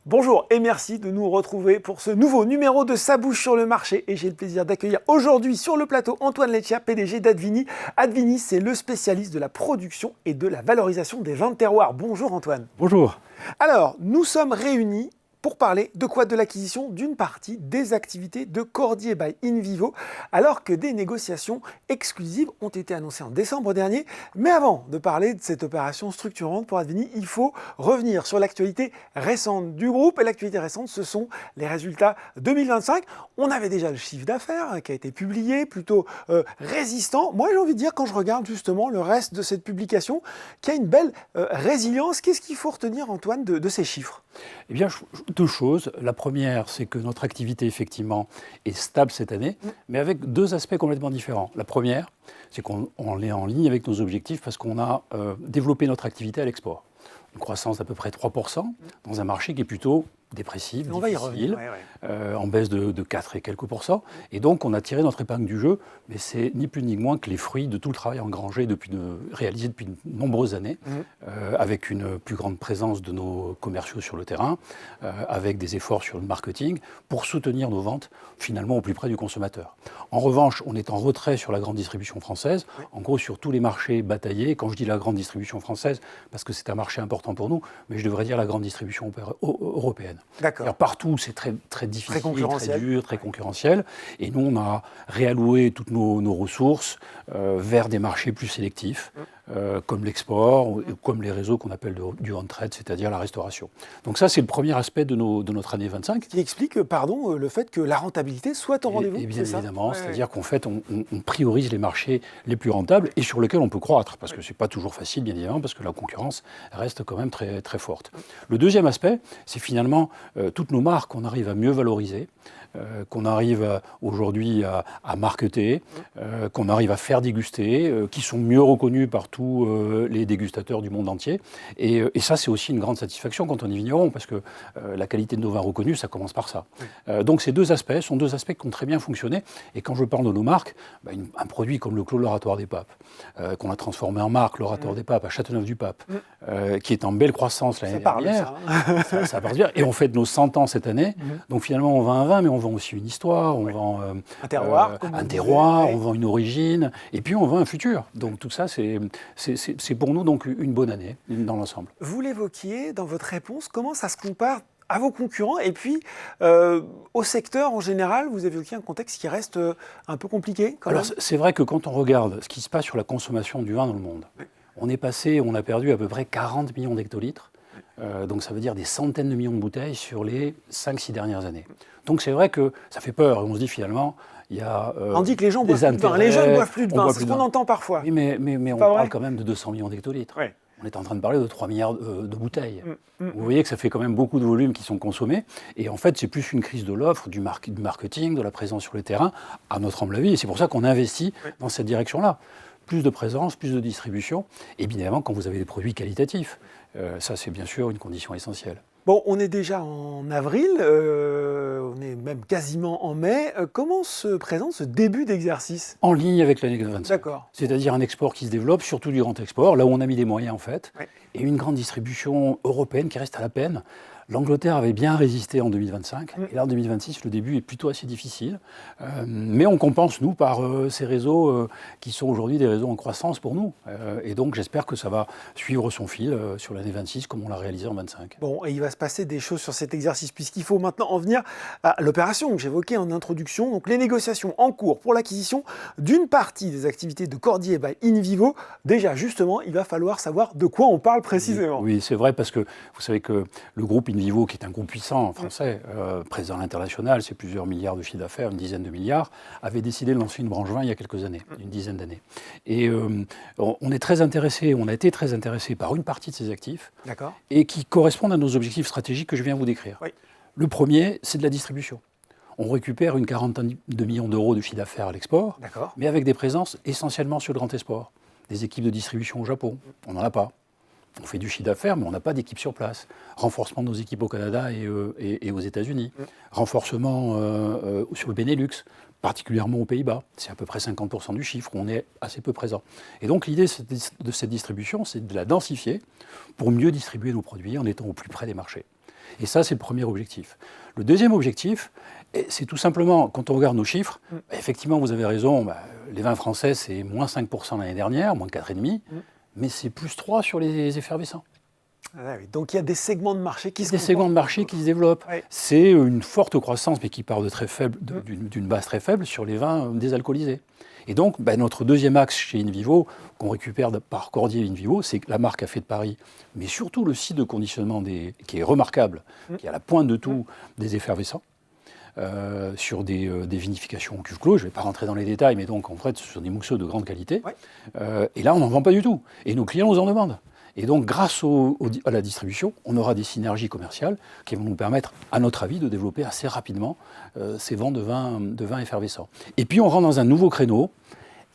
Bonjour et merci de nous retrouver pour ce nouveau numéro de Ça bouge sur le marché. Et j'ai le plaisir d'accueillir aujourd'hui sur le plateau Antoine Leccia, PDG d'Advini. Advini, c'est le spécialiste de la production et de la valorisation des vins de terroir. Bonjour Antoine. Bonjour. Alors, nous sommes réunis pour parler de quoi? De l'acquisition d'une partie des activités de Cordier by InVivo, alors que des négociations exclusives ont été annoncées en décembre dernier. Mais avant de parler de cette opération structurante pour Advini, il faut revenir sur l'actualité récente du groupe. Et l'actualité récente, ce sont les résultats 2025. On avait déjà le chiffre d'affaires qui a été publié, plutôt résistant. Moi, j'ai envie de dire, quand je regarde justement le reste de cette publication, qu'il y a une belle résilience. Qu'est-ce qu'il faut retenir, Antoine, de ces chiffres? Eh bien, deux choses. La première, c'est que notre activité, effectivement, est stable cette année, mais avec deux aspects complètement différents. La première, c'est qu'on est en ligne avec nos objectifs parce qu'on a développé notre activité à l'export. Une croissance d'à peu près 3% dans un marché qui est plutôt dépressif, difficile, en baisse de 4 et quelques pourcents. Et donc, on a tiré notre épingle du jeu, mais c'est ni plus ni moins que les fruits de tout le travail engrangé, réalisé depuis de nombreuses années, avec une plus grande présence de nos commerciaux sur le terrain, avec des efforts sur le marketing, pour soutenir nos ventes, finalement, au plus près du consommateur. En revanche, on est en retrait sur la grande distribution française, en gros sur tous les marchés bataillés. Quand je dis la grande distribution française, parce que c'est un marché important pour nous, mais je devrais dire la grande distribution européenne. D'accord. Partout, c'est très difficile, très dur, très concurrentiel. Et nous, on a réalloué toutes nos ressources vers des marchés plus sélectifs, comme l'export, comme les réseaux qu'on appelle du on-trade, c'est-à-dire la restauration. Donc ça, c'est le premier aspect de notre année 25. Qui explique, le fait que la rentabilité soit au rendez-vous. Et bien évidemment, c'est-à-dire qu'en fait, on priorise les marchés les plus rentables et sur lesquels on peut croître, parce que ce n'est pas toujours facile, bien évidemment, parce que la concurrence reste quand même très, très forte. Le deuxième aspect, c'est finalement toutes nos marques qu'on arrive à mieux valoriser, qu'on arrive aujourd'hui à marketer, qu'on arrive à faire déguster, qui sont mieux reconnus par tous les dégustateurs du monde entier. Et ça, c'est aussi une grande satisfaction quand on est vigneron, parce que la qualité de nos vins reconnus, ça commence par ça. Donc ces deux aspects sont deux aspects qui ont très bien fonctionné. Et quand je parle de nos marques, un produit comme le Clos de l'Oratoire des Papes, qu'on a transformé en marque, l'Oratoire des Papes à Châteauneuf-du-Pape, qui est en belle croissance l'année dernière. Ça part bien. Et on fête nos 100 ans cette année. Donc finalement, on vend un vin, mais on vend aussi une histoire, on vend un terroir, on vend une origine, et puis on vend un futur. Donc tout ça, c'est pour nous donc une bonne année dans l'ensemble. Vous l'évoquiez dans votre réponse, comment ça se compare à vos concurrents et puis au secteur en général? Vous évoquiez un contexte qui reste un peu compliqué quand même. Alors c'est vrai que quand on regarde ce qui se passe sur la consommation du vin dans le monde, on a perdu à peu près 40 millions d'hectolitres. Donc ça veut dire des centaines de millions de bouteilles sur les 5-6 dernières années. Donc c'est vrai que ça fait peur. On se dit finalement, il y a on dit que les gens boivent plus de vin. Les jeunes boivent plus de vin, c'est ce qu'on entend parfois. Oui, mais on parle quand même de 200 millions d'hectolitres. Ouais. On est en train de parler de 3 milliards de bouteilles. Vous voyez que ça fait quand même beaucoup de volumes qui sont consommés. Et en fait, c'est plus une crise de l'offre, du marketing, de la présence sur le terrain, à notre humble avis. Et c'est pour ça qu'on investit dans cette direction-là. Plus de présence, plus de distribution. Et évidemment, quand vous avez des produits qualitatifs. Ça, c'est bien sûr une condition essentielle. Bon, on est déjà en avril, on est même quasiment en mai. Comment se présente ce début d'exercice? En ligne avec l'année 25. D'accord. C'est-à-dire un export qui se développe, surtout du grand export, là où on a mis des moyens en fait, et une grande distribution européenne qui reste à la peine. L'Angleterre avait bien résisté en 2025, et là en 2026, le début est plutôt assez difficile. Mais on compense, nous, par ces réseaux qui sont aujourd'hui des réseaux en croissance pour nous. Et donc j'espère que ça va suivre son fil sur l'année 26 comme on l'a réalisé en 25. Bon, et il va se passer des choses sur cet exercice, puisqu'il faut maintenant en venir à l'opération que j'évoquais en introduction, donc les négociations en cours pour l'acquisition d'une partie des activités de Cordier by InVivo. Déjà, justement, il va falloir savoir de quoi on parle précisément. Oui, c'est vrai, parce que vous savez que le groupe InVivo, qui est un groupe puissant français, présent à l'international, c'est plusieurs milliards de chiffre d'affaires, une dizaine de milliards, avait décidé de lancer une branche vin il y a quelques années, une dizaine d'années. Et on est très intéressé, on a été très intéressé par une partie de ces actifs, et qui correspondent à nos objectifs stratégiques que je viens vous décrire. Oui. Le premier, c'est de la distribution. On récupère une quarantaine de millions d'euros de chiffre d'affaires à l'export, mais avec des présences essentiellement sur le grand export. Des équipes de distribution au Japon, on n'en a pas. On fait du chiffre d'affaires, mais on n'a pas d'équipe sur place. Renforcement de nos équipes au Canada et aux États-Unis. Renforcement sur le Benelux, particulièrement aux Pays-Bas. C'est à peu près 50% du chiffre, on est assez peu présent. Et donc l'idée de cette distribution, c'est de la densifier pour mieux distribuer nos produits en étant au plus près des marchés. Et ça, c'est le premier objectif. Le deuxième objectif, c'est tout simplement, quand on regarde nos chiffres, effectivement, vous avez raison, les vins français, c'est moins 5% l'année dernière, moins 4,5%, mais c'est plus 3% sur les effervescents. Ah oui, donc il y a des segments de marché qui se Des segments de marché qui se développent. Oui. C'est une forte croissance, mais qui part de très faible, d'une base très faible sur les vins désalcoolisés. Et donc, notre deuxième axe chez InVivo, qu'on récupère par Cordier InVivo, c'est la marque Café de Paris, mais surtout le site de conditionnement qui est remarquable, qui est à la pointe de tout des effervescents, sur des vinifications en cuve clos. Je ne vais pas rentrer dans les détails, mais donc en fait, ce sont des mousseux de grande qualité. Et là, on n'en vend pas du tout. Et nos clients nous en demandent. Et donc, grâce à la distribution, on aura des synergies commerciales qui vont nous permettre, à notre avis, de développer assez rapidement ces ventes de vins effervescents. Et puis, on rentre dans un nouveau créneau.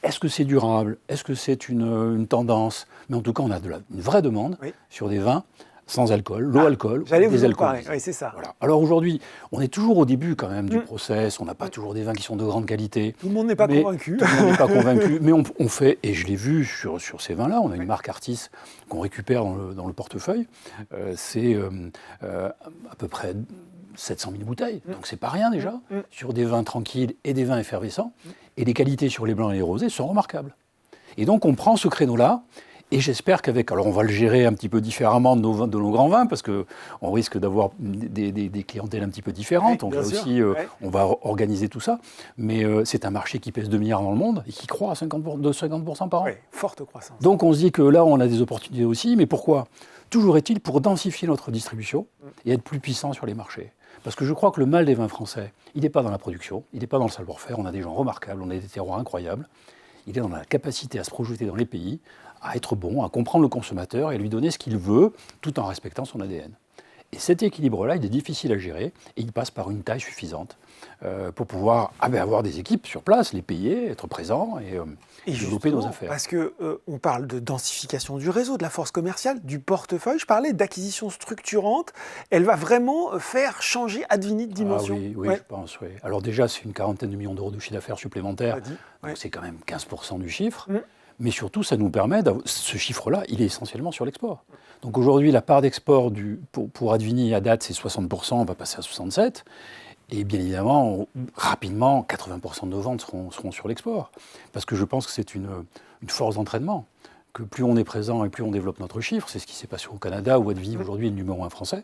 Est-ce que c'est durable? Est-ce que c'est une tendance? Mais en tout cas, on a une vraie demande sur des vins sans alcool, low alcool, des alcools. Oui, c'est ça. Voilà. Alors aujourd'hui, on est toujours au début quand même du process, on n'a pas toujours des vins qui sont de grande qualité. Tout le monde n'est pas convaincu. Tout le monde n'est pas convaincu, mais on fait, et je l'ai vu sur ces vins-là, on a une marque Artis qu'on récupère dans le portefeuille, c'est à peu près 700 000 bouteilles, donc c'est pas rien déjà, sur des vins tranquilles et des vins effervescents, et les qualités sur les blancs et les rosés sont remarquables. Et donc on prend ce créneau-là, et j'espère qu'avec, alors on va le gérer un petit peu différemment de nos grands vins, parce qu'on risque d'avoir des clientèles un petit peu différentes, donc là aussi on va organiser tout ça, mais c'est un marché qui pèse 2 milliards dans le monde, et qui croît à 50% par an. Oui, forte croissance. Donc on se dit que là on a des opportunités aussi, mais pourquoi? Toujours est-il pour densifier notre distribution et être plus puissant sur les marchés. Parce que je crois que le mal des vins français, il n'est pas dans la production, il n'est pas dans le savoir-faire, on a des gens remarquables, on a des terroirs incroyables, il est dans la capacité à se projeter dans les pays, à être bon, à comprendre le consommateur et à lui donner ce qu'il veut, tout en respectant son ADN. Et cet équilibre-là, il est difficile à gérer, et il passe par une taille suffisante pour pouvoir avoir des équipes sur place, les payer, être présents et développer nos affaires. Parce qu'on parle de densification du réseau, de la force commerciale, du portefeuille. Je parlais d'acquisition structurante. Elle va vraiment faire changer Advini de dimension. Oui, je pense, oui. Alors déjà, c'est une 40aine de millions d'euros de chiffre d'affaires supplémentaire, donc c'est quand même 15% du chiffre. Mais surtout, ça nous permet, ce chiffre-là, il est essentiellement sur l'export. Donc aujourd'hui, la part d'export pour Advini à date, c'est 60%, on va passer à 67%. Et bien évidemment, rapidement, 80% de nos ventes seront sur l'export. Parce que je pense que c'est une force d'entraînement. Que plus on est présent et plus on développe notre chiffre, c'est ce qui s'est passé au Canada, où Advini aujourd'hui est le numéro 1 français.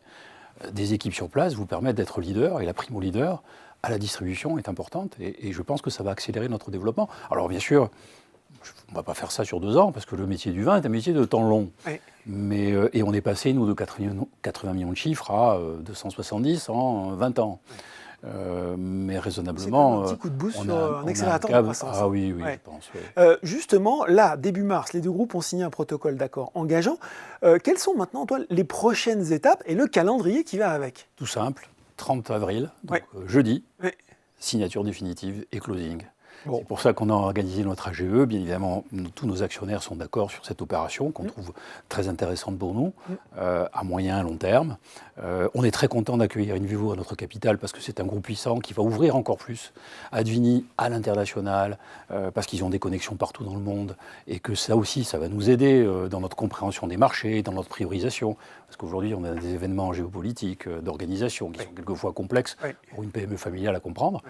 Des équipes sur place vous permettent d'être leader, et la prime au leader à la distribution est importante. Et je pense que ça va accélérer notre développement. Alors bien sûr, on ne va pas faire ça sur 2 ans, parce que le métier du vin est un métier de temps long. Et on est passé, nous, de 80 millions de chiffres à 270 en 20 ans. Mais raisonnablement... C'est un petit coup de boost sur un accélérateur de croissance. Ah oui, je pense. Justement, là, début mars, les deux groupes ont signé un protocole d'accord engageant. Quelles sont maintenant, toi, les prochaines étapes et le calendrier qui va avec? Tout simple, 30 avril, donc jeudi, signature définitive et closing. Bon. C'est pour ça qu'on a organisé notre AGE. Bien évidemment, tous nos actionnaires sont d'accord sur cette opération qu'on trouve très intéressante pour nous, à moyen et long terme. On est très content d'accueillir InVivo à notre capital parce que c'est un groupe puissant qui va ouvrir encore plus Advini à l'international, parce qu'ils ont des connexions partout dans le monde et que ça aussi, ça va nous aider dans notre compréhension des marchés, dans notre priorisation. Parce qu'aujourd'hui, on a des événements géopolitiques, d'organisation qui sont quelquefois complexes pour une PME familiale à comprendre.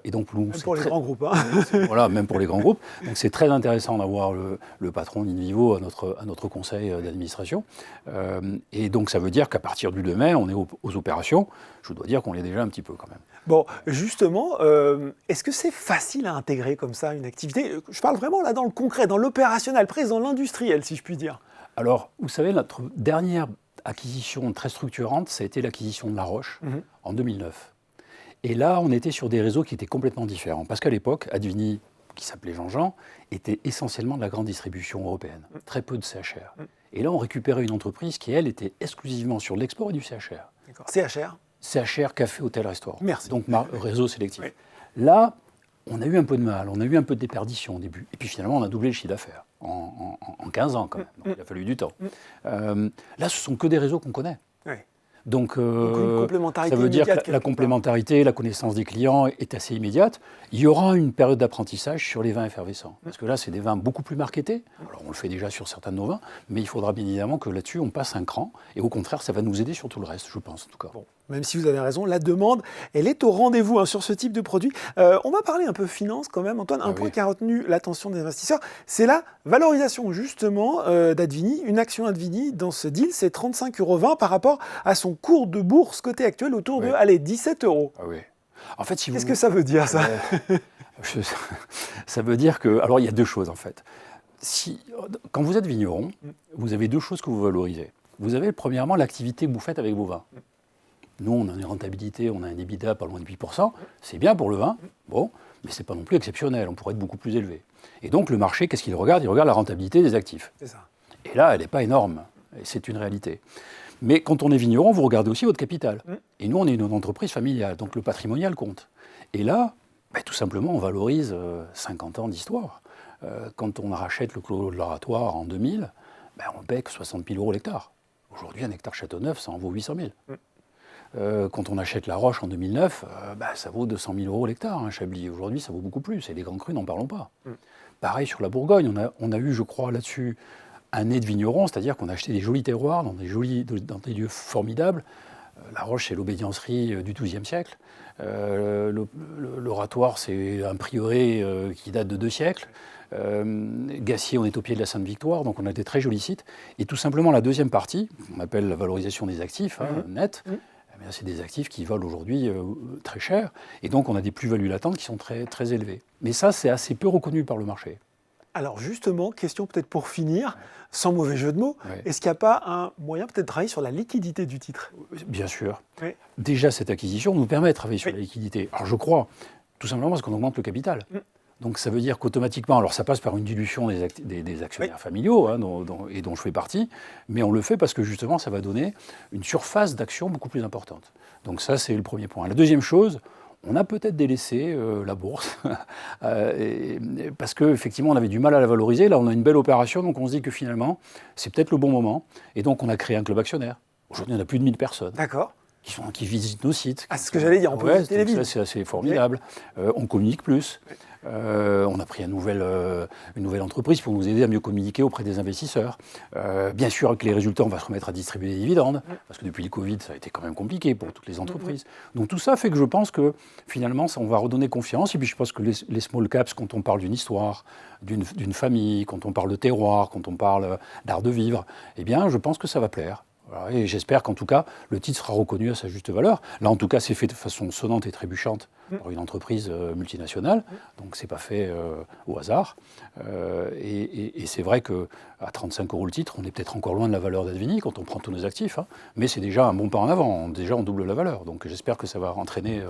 Et donc, nous, même pour les grands groupes. Voilà, même pour les grands groupes. Donc c'est très intéressant d'avoir le patron d'InVivo à notre conseil d'administration. Et donc ça veut dire qu'à partir du 2 mai, on est aux opérations. Je dois dire qu'on l'est déjà un petit peu quand même. Bon, justement, est-ce que c'est facile à intégrer comme ça une activité? Je parle vraiment là dans le concret, dans l'opérationnel, presque dans l'industriel, si je puis dire. Alors, vous savez, notre dernière acquisition très structurante, ça a été l'acquisition de La Roche en 2009. Et là, on était sur des réseaux qui étaient complètement différents. Parce qu'à l'époque, Advini, qui s'appelait Jean-Jean, était essentiellement de la grande distribution européenne. Très peu de CHR. Et là, on récupérait une entreprise qui, elle, était exclusivement sur l'export et du CHR. D'accord. CHR ? CHR, café, hôtel, restaurant. Merci. Donc, réseau sélectif. Là, on a eu un peu de mal, on a eu un peu de déperdition au début. Et puis finalement, on a doublé le chiffre d'affaires en 15 ans quand même. Donc, il a fallu du temps. Là, ce sont que des réseaux qu'on connaît. Ouais. Donc, une complémentarité ça veut dire que immédiate, la complémentarité, la connaissance des clients est assez immédiate. Il y aura une période d'apprentissage sur les vins effervescents. Parce que là, c'est des vins beaucoup plus marketés. Alors, on le fait déjà sur certains de nos vins, mais il faudra bien évidemment que là-dessus, on passe un cran. Et au contraire, ça va nous aider sur tout le reste, je pense, en tout cas. Bon, même si vous avez raison, la demande, elle est au rendez-vous sur ce type de produit. On va parler un peu finance quand même, Antoine. Un point qui a retenu l'attention des investisseurs, c'est la valorisation justement d'Advini. Une action Advini dans ce deal, c'est 35,20 € par rapport à son cours de bourse côté actuel autour de 17 €. Ah oui. En fait, si Qu'est-ce que ça veut dire, ça? Ça veut dire que... Alors, il y a deux choses, en fait. Quand vous êtes vigneron, vous avez deux choses que vous valorisez. Vous avez, premièrement, l'activité que vous faites avec vos vins. Nous, on a une rentabilité, on a un EBITDA pas loin de 8%. C'est bien pour le vin, bon, mais ce n'est pas non plus exceptionnel. On pourrait être beaucoup plus élevé. Et donc, le marché, qu'est-ce qu'il regarde? Il regarde la rentabilité des actifs. C'est ça. Et là, elle n'est pas énorme. Et c'est une réalité. Mais quand on est vigneron, vous regardez aussi votre capital. Et nous, on est une entreprise familiale, donc le patrimonial compte. Et là, tout simplement, on valorise 50 ans d'histoire. Quand on rachète le Clos de l'Oratoire en 2000, on paie que 60 000 € l'hectare. Aujourd'hui, un hectare Châteauneuf, ça en vaut 800 000. Quand on achète La Roche en 2009, ça vaut 200 000 € l'hectare, un Chablis. Aujourd'hui, ça vaut beaucoup plus. Et les grands crus, n'en parlons pas. Pareil sur la Bourgogne, on a eu, je crois, là-dessus, un nez de vigneron, c'est-à-dire qu'on a acheté des jolis terroirs dans des lieux formidables. La Roche, c'est l'obédiencerie du XIIe siècle. L'Oratoire, c'est un prieuré qui date de 2 siècles. Gassier, on est au pied de la Sainte-Victoire, donc on a des très jolis sites. Et tout simplement, la deuxième partie, on appelle la valorisation des actifs, net, c'est des actifs qui valent aujourd'hui très cher. Et donc, on a des plus-values latentes qui sont très, très élevées. Mais ça, c'est assez peu reconnu par le marché. Alors justement, question peut-être pour finir, sans mauvais jeu de mots, est-ce qu'il n'y a pas un moyen peut-être de travailler sur la liquidité du titre? Bien sûr. Oui. Déjà, cette acquisition nous permet de travailler sur la liquidité. Alors je crois, tout simplement parce qu'on augmente le capital. Donc ça veut dire qu'automatiquement, alors ça passe par une dilution des actionnaires familiaux, dont je fais partie, mais on le fait parce que justement, ça va donner une surface d'action beaucoup plus importante. Donc ça, c'est le premier point. La deuxième chose, on a peut-être délaissé la bourse, parce qu'effectivement, on avait du mal à la valoriser. Là, on a une belle opération, donc on se dit que finalement, c'est peut-être le bon moment. Et donc, on a créé un club actionnaire. Aujourd'hui, on a plus de 1000 personnes. D'accord. Qui visitent nos sites. Ah, c'est ce que j'allais dire, on peut visiter les villes. C'est assez formidable. On communique plus. On a pris une nouvelle entreprise pour nous aider à mieux communiquer auprès des investisseurs. Bien sûr, avec les résultats, on va se remettre à distribuer des dividendes, parce que depuis le Covid, ça a été quand même compliqué pour toutes les entreprises. Donc tout ça fait que je pense que finalement, on va redonner confiance. Et puis je pense que les small caps, quand on parle d'une histoire, d'une famille, quand on parle de terroir, quand on parle d'art de vivre, eh bien, je pense que ça va plaire. Voilà, et j'espère qu'en tout cas, le titre sera reconnu à sa juste valeur. Là, en tout cas, c'est fait de façon sonnante et trébuchante par une entreprise multinationale. Donc, ce n'est pas fait au hasard. Et c'est vrai qu'à 35 € le titre, on est peut-être encore loin de la valeur d'Advini quand on prend tous nos actifs. Mais c'est déjà un bon pas en avant. Déjà, on double la valeur. Donc, j'espère que ça va entraîner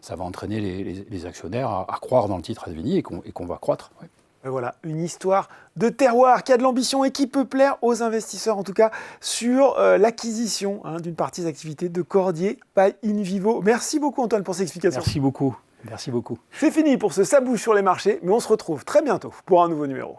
les actionnaires à croire dans le titre Advini et qu'on va croître. Ouais. Voilà, une histoire de terroir qui a de l'ambition et qui peut plaire aux investisseurs, en tout cas, sur l'acquisition d'une partie des activités de Cordier by InVivo. Merci beaucoup, Antoine, pour ces explications. Merci beaucoup. Merci beaucoup. C'est fini pour ce Ça bouge sur les marchés, mais on se retrouve très bientôt pour un nouveau numéro.